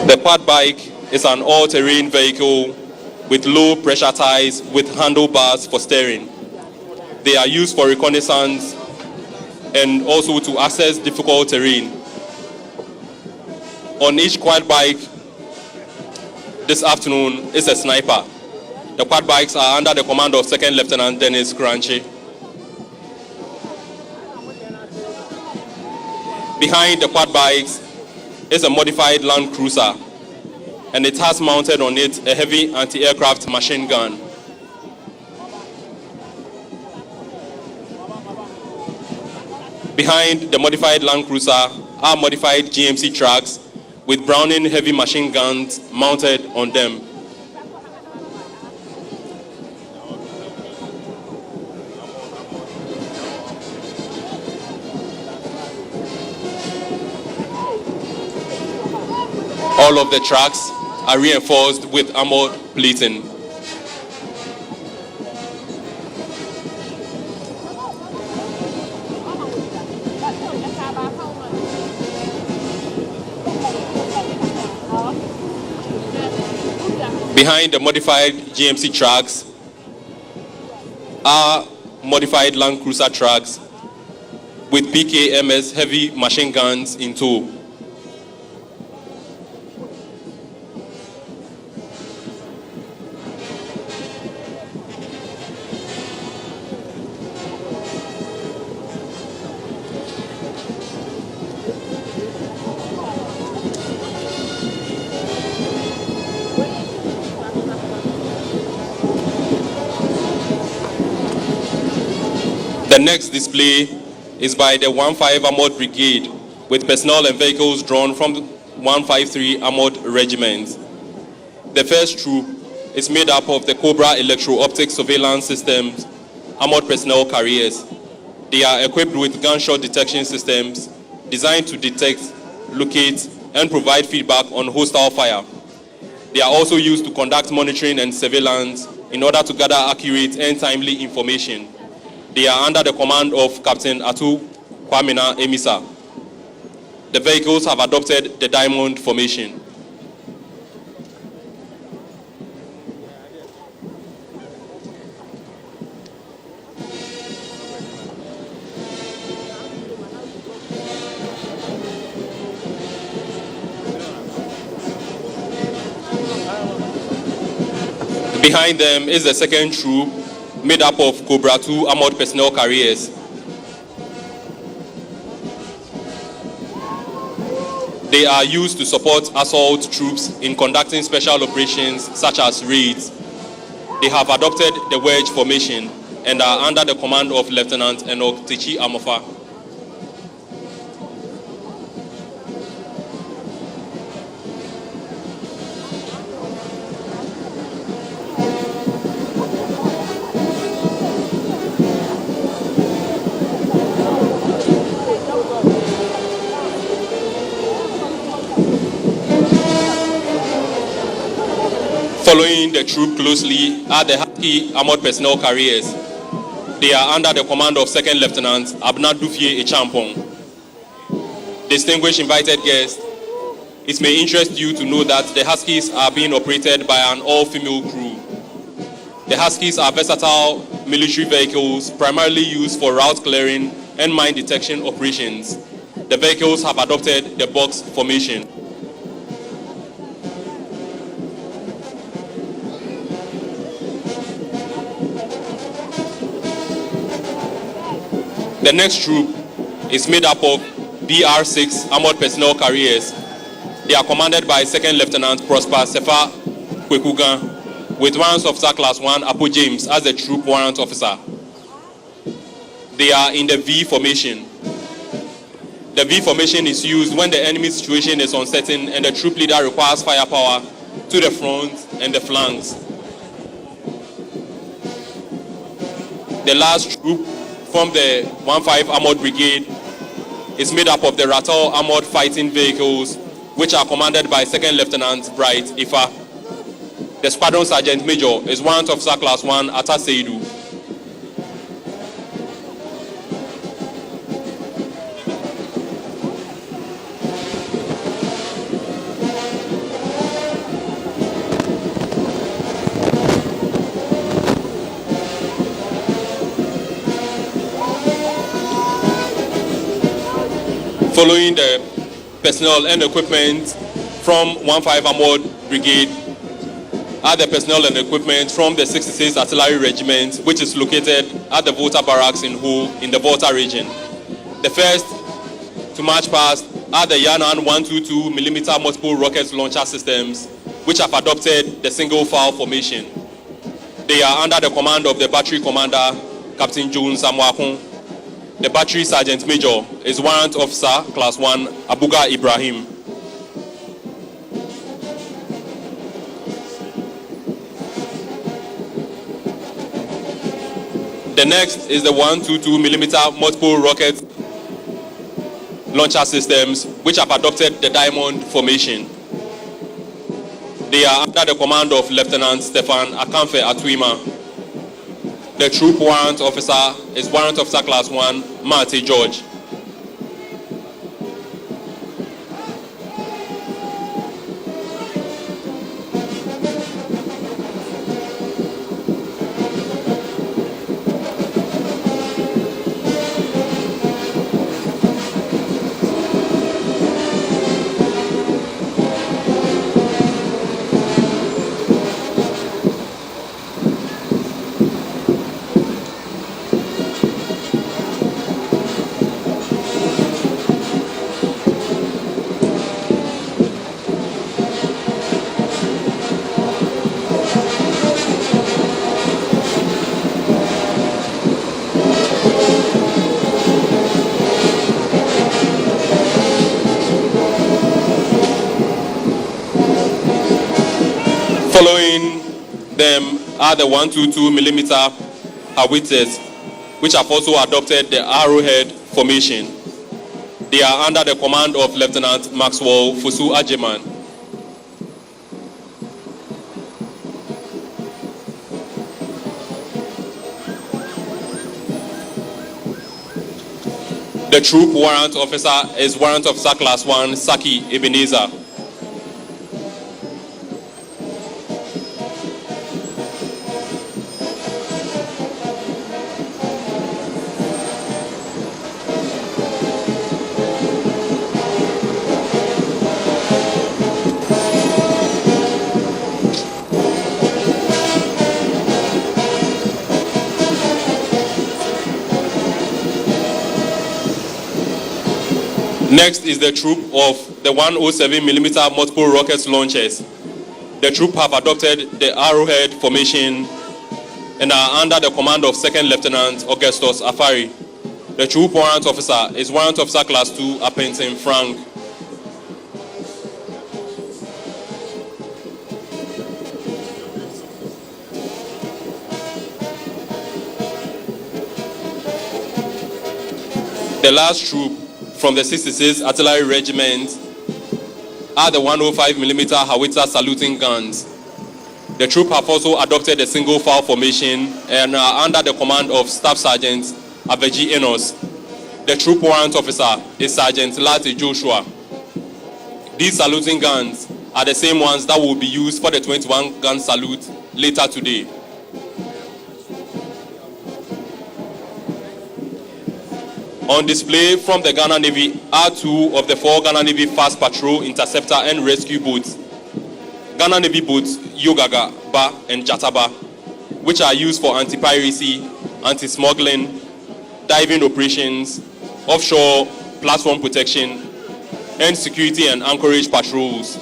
The quad bike is an all-terrain vehicle with low pressure tires with handlebars for steering. They are used for reconnaissance and also to access difficult terrain. On each quad bike this afternoon is a sniper. The quad bikes are under the command of Second Lieutenant Dennis Kranche. Behind the quad bikes is a modified Land Cruiser, and it has mounted on it a heavy anti-aircraft machine gun. Behind the modified Land Cruiser are modified GMC trucks with Browning heavy machine guns mounted on them. All of the trucks are reinforced with armored plating. Behind the modified GMC trucks are modified Land Cruiser trucks with PKMS heavy machine guns in tow. The next display is by the 1-5 Armored Brigade with personnel and vehicles drawn from the 153 Armored Regiment. The first troop is made up of the Cobra Electro-Optic Surveillance Systems Armored Personnel Carriers. They are equipped with gunshot detection systems designed to detect, locate, and provide feedback on hostile fire. They are also used to conduct monitoring and surveillance in order to gather accurate and timely information. They are under the command of Captain Atu Kwamina Emisa. The vehicles have adopted the diamond formation. Behind them is the second troop made up of Cobra 2 Armored Personnel Carriers. They are used to support assault troops in conducting special operations such as raids. They have adopted the wedge formation and are under the command of Lieutenant Enoch Techi Amofa. Following the troop closely are the Husky Armored Personnel Carriers. They are under the command of Second Lieutenant Abna Dufie Echampong. Distinguished invited guests, it may interest you to know that the Huskies are being operated by an all-female crew. The Huskies are versatile military vehicles primarily used for route clearing and mine detection operations. The vehicles have adopted the box formation. The next troop is made up of BR-6 Armored Personnel Carriers. They are commanded by Second Lieutenant Prosper Sefa Kwekugan, with Warrant Officer Class 1 Apo James as the troop warrant officer. They are in the V formation. The V formation is used when the enemy situation is uncertain and the troop leader requires firepower to the front and the flanks. The last troop from the 15 Armored Brigade is made up of the Ratal Armored Fighting Vehicles, which are commanded by 2nd Lieutenant Bright Ifa. The Squadron Sergeant Major is Warrant Officer Class 1 Atta Seidu. Following the personnel and equipment from 15 Armored Brigade are the personnel and equipment from the 66th Artillery Regiment, which is located at the Volta Barracks in Ho in the Volta region. The first to march past are the Yanan 122mm multiple rocket launcher systems, which have adopted the single file formation. They are under the command of the Battery Commander, Captain Jones Amwakun. The Battery Sergeant Major is Warrant Officer Class 1 Abuga Ibrahim. The next is the 122mm multiple rocket launcher systems, which have adopted the diamond formation. They are under the command of Lieutenant Stefan Akamfe Atwima. The troop warrant officer is Warrant Officer Class 1 Mate George. Following them are the 122mm howitzers, which have also adopted the arrowhead formation. They are under the command of Lieutenant Maxwell Fusu Ajeman. The troop warrant officer is Warrant Officer Class 1 Saki Ebenezer. Next is the troop of the 107mm multiple rocket launchers. The troop have adopted the arrowhead formation and are under the command of 2nd Lieutenant Augustus Afari. The troop warrant officer is Warrant Officer Class 2 Apentin Frank. The last troop from the 66th Artillery Regiment are the 105mm howitzer saluting guns. The troop have also adopted a single file formation and are under the command of Staff Sergeant Aveji Enos. The troop warrant officer is Sergeant Lati Joshua. These saluting guns are the same ones that will be used for the 21-gun salute later today. On display from the Ghana Navy are two of the 4 Ghana Navy fast patrol, interceptor and rescue boats. Ghana Navy boats Yogaga, Ba and Jataba, which are used for anti-piracy, anti-smuggling, diving operations, offshore platform protection, and security and anchorage patrols.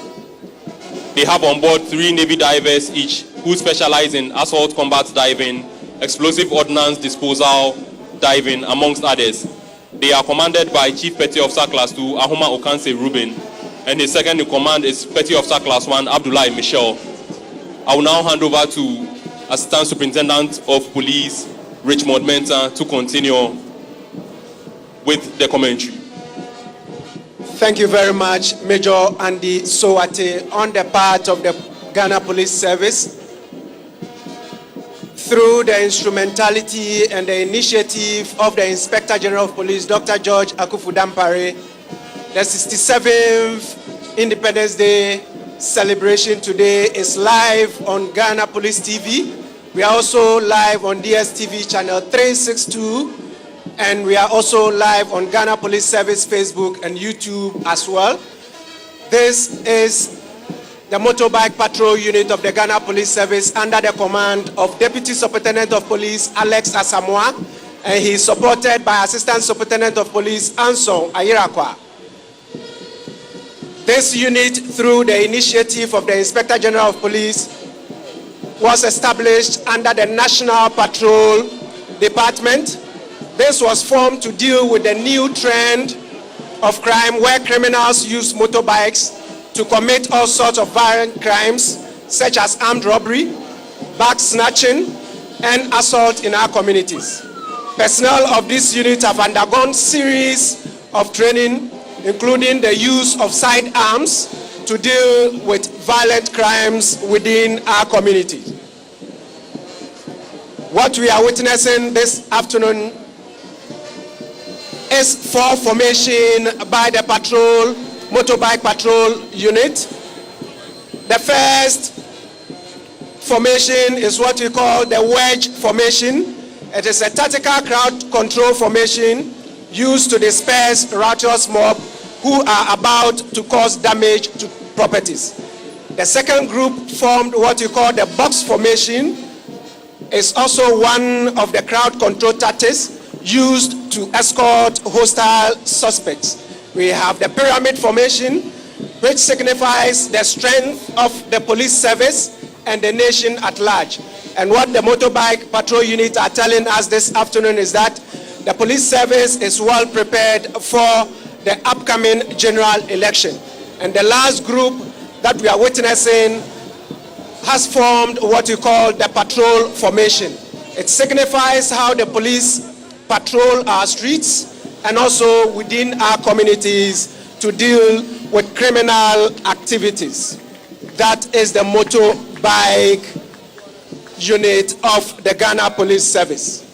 They have on board 3 Navy divers each who specialize in assault combat diving, explosive ordnance disposal diving, amongst others. They are commanded by Chief Petty Officer Class 2 Ahoma Okanse Ruben, and his second in command is Petty Officer Class 1 Abdullahi Michel. I will now hand over to Assistant Superintendent of Police Richmond Mensah to continue with the commentary. Thank you very much, Major Andy Sowate. On the part of the Ghana Police Service, through the instrumentality and the initiative of the Inspector General of Police, Dr. George Akuffo Dampare, the 67th Independence Day celebration today is live on Ghana Police TV. We are also live on DSTV channel 362, and we are also live on Ghana Police Service Facebook and YouTube as well. This is the Motorbike Patrol Unit of the Ghana Police Service under the command of Deputy Superintendent of Police Alex Asamoah, and he is supported by Assistant Superintendent of Police Anson Ayirakwa. This unit, through the initiative of the Inspector General of Police, was established under the National Patrol Department. This was formed to deal with the new trend of crime where criminals use motorbikes to commit all sorts of violent crimes such as armed robbery, bag snatching, and assault in our communities. Personnel of this unit have undergone series of training, including the use of sidearms to deal with violent crimes within our community. What we are witnessing this afternoon is for formation by the Motorbike Patrol Unit. The first formation is what we call the wedge formation. It is a tactical crowd control formation used to disperse riotous mob who are about to cause damage to properties. The second group formed what we call the box formation. Is also one of the crowd control tactics used to escort hostile suspects. We have the pyramid formation, which signifies the strength of the police service and the nation at large. And what the Motorbike Patrol Unit are telling us this afternoon is that the police service is well prepared for the upcoming general election. And the last group that we are witnessing has formed what we call the patrol formation. It signifies how the police patrol our streets and also within our communities to deal with criminal activities. That is the motorbike unit of the Ghana Police Service.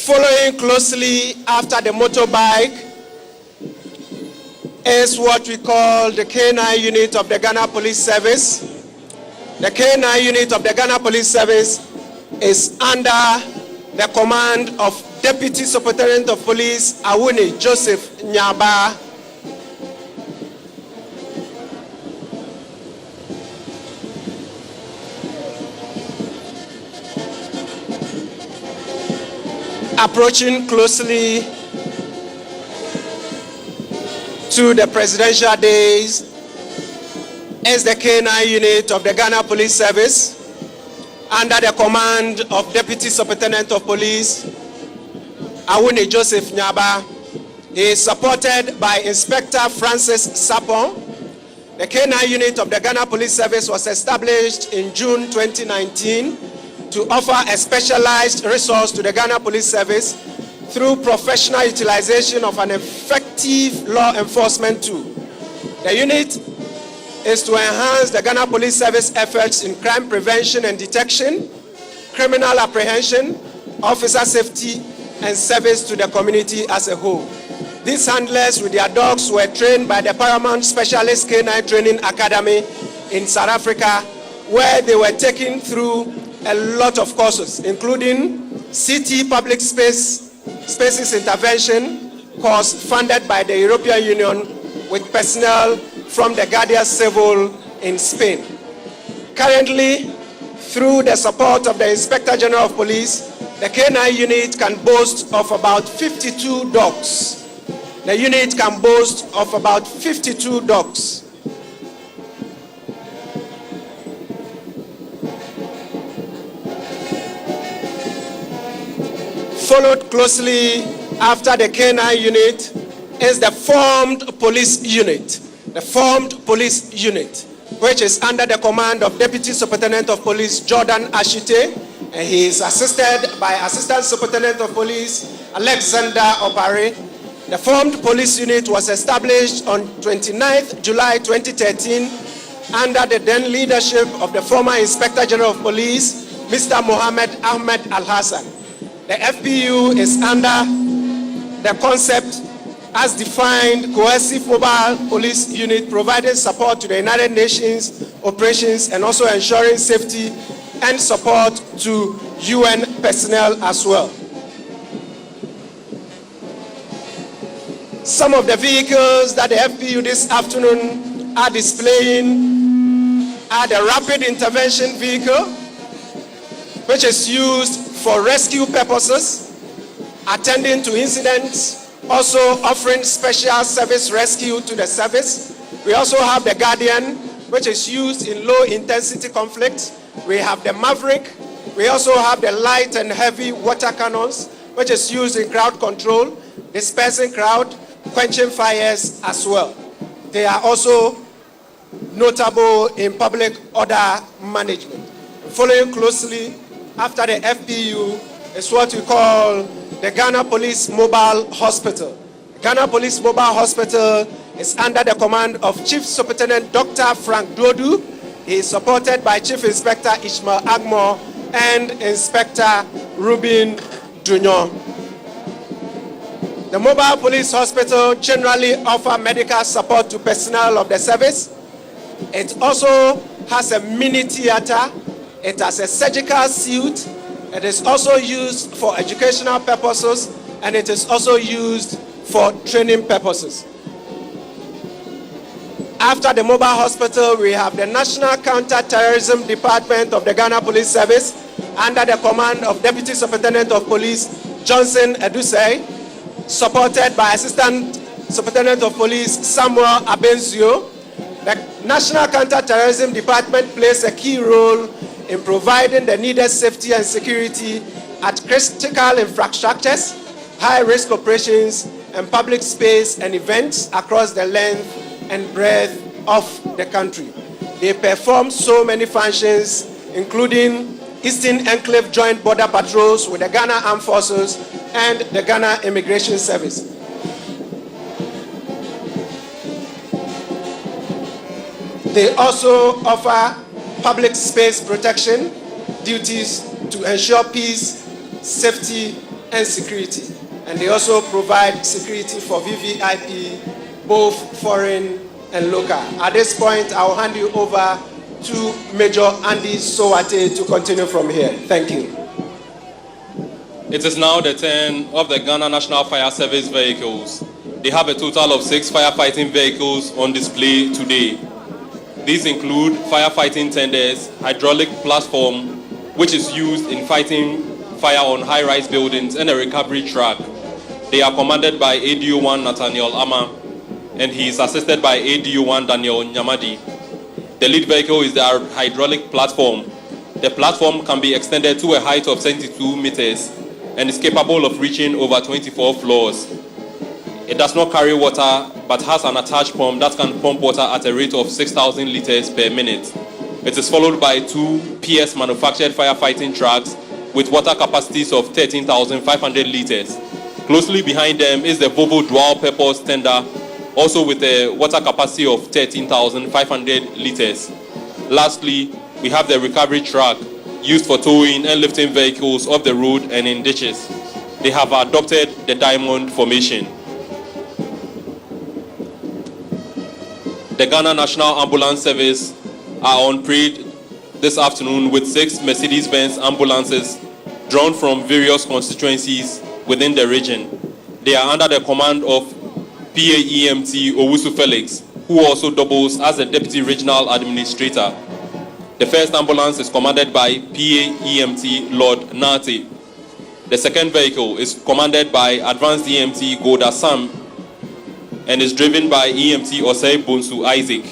Following closely after the motorbike is what we call the K9 unit of the Ghana Police Service. The K9 unit of the Ghana Police Service is under the command of Deputy Superintendent of Police Awuni Joseph Nyaba. Approaching closely to the presidential days is the K9 unit of the Ghana Police Service under the command of Deputy Superintendent of Police Awuni Joseph Nyaba. He is supported by Inspector Francis Sapon. The K9 unit of the Ghana Police Service was established in June 2019 to offer a specialized resource to the Ghana Police Service through professional utilization of an effective law enforcement tool. The unit is to enhance the Ghana Police Service efforts in crime prevention and detection, criminal apprehension, officer safety, and service to the community as a whole. These handlers with their dogs were trained by the Paramount Specialist K9 Training Academy in South Africa, where they were taken through a lot of courses, including CT Public Spaces Intervention course funded by the European Union with personnel from the Guardia Civil in Spain. Currently, through the support of the Inspector General of Police, the K9 unit can boast of about 52 dogs. The unit can boast of about 52 dogs. Followed closely after the K9 unit is the formed police unit. The formed police unit, which is under the command of Deputy Superintendent of Police Jordan Ashite. and he is assisted by Assistant Superintendent of Police Alexander Opare. The formed police unit was established on 29th July 2013 under the then leadership of the former Inspector General of Police, Mr. Mohammed Ahmed Al-Hassan. The FPU is under the concept as defined cohesive mobile police unit providing support to the United Nations operations and also ensuring safety and support to UN personnel as well. Some of the vehicles that the FPU this afternoon are displaying are the Rapid Intervention Vehicle, which is used for rescue purposes, attending to incidents, also offering special service rescue to the service. We also have the Guardian, which is used in low intensity conflict. We have the Maverick. We also have the light and heavy water cannons, which is used in crowd control, dispersing crowd, quenching fires as well. They are also notable in public order management. Following closely after the FPU is what we call the Ghana Police Mobile Hospital. Ghana Police Mobile Hospital is under the command of Chief Superintendent Dr. Frank Dodu. He is supported by Chief Inspector Ishmael Agmo and Inspector Ruben Dunyo. The mobile police hospital generally offers medical support to personnel of the service. It also has a mini theater. It has a surgical suite. It is also used for educational purposes, and it is also used for training purposes. After the mobile hospital, we have the National Counter-Terrorism Department of the Ghana Police Service under the command of Deputy Superintendent of Police Johnson Edusei, supported by Assistant Superintendent of Police Samuel Abenzio. The National Counter-Terrorism Department plays a key role in providing the needed safety and security at critical infrastructures, high-risk operations, and public space and events across the length and breadth of the country. They perform so many functions, including Eastern Enclave Joint Border Patrols with the Ghana Armed Forces and the Ghana Immigration Service. They also offer public space protection duties to ensure peace, safety, and security. And they also provide security for VVIP, both foreign and local. At this point, I'll hand you over to Major Andy Sowate to continue from here. Thank you. It is now the turn of the Ghana National Fire Service vehicles. They have a total of 6 firefighting vehicles on display today. These include firefighting tenders, hydraulic platform, which is used in fighting fire on high-rise buildings, and a recovery truck. They are commanded by ADO-1 Nathaniel Ama, and he is assisted by ADO-1 Daniel Nyamadi. The lead vehicle is the hydraulic platform. The platform can be extended to a height of 72 meters and is capable of reaching over 24 floors. It does not carry water, but has an attached pump that can pump water at a rate of 6,000 liters per minute. It is followed by 2 PS manufactured firefighting trucks with water capacities of 13,500 liters. Closely behind them is the Volvo dual purpose tender, also with a water capacity of 13,500 liters. Lastly, we have the recovery truck used for towing and lifting vehicles off the road and in ditches. They have adopted the diamond formation. The Ghana National Ambulance Service are on parade this afternoon with 6 Mercedes-Benz ambulances drawn from various constituencies within the region. They are under the command of PAEMT Owusu Felix, who also doubles as the Deputy Regional Administrator. The first ambulance is commanded by PAEMT Lord Nate. The second vehicle is commanded by Advanced EMT Goda Sam and is driven by EMT Osei Bonsu Isaac.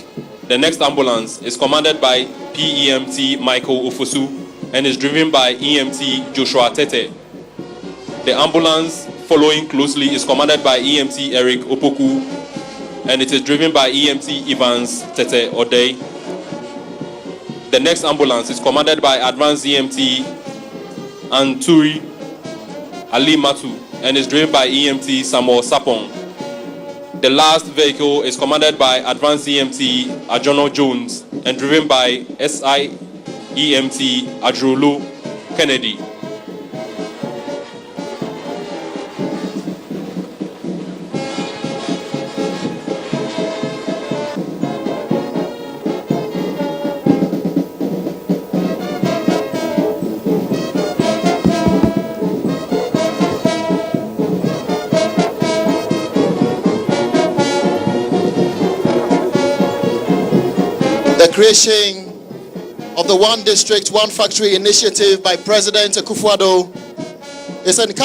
The next ambulance is commanded by PEMT Michael Ofosu and is driven by EMT Joshua Tete. The ambulance following closely is commanded by EMT Eric Opoku and it is driven by EMT Evans Tete Odei. The next ambulance is commanded by Advanced EMT Anturi Ali Matu and is driven by EMT Samuel Sapong. The last vehicle is commanded by Advanced EMT Ajono Jones and driven by SI EMT Adrulu Kennedy. The creation of the One District, One Factory initiative by President Akufo-Addo is encouraging.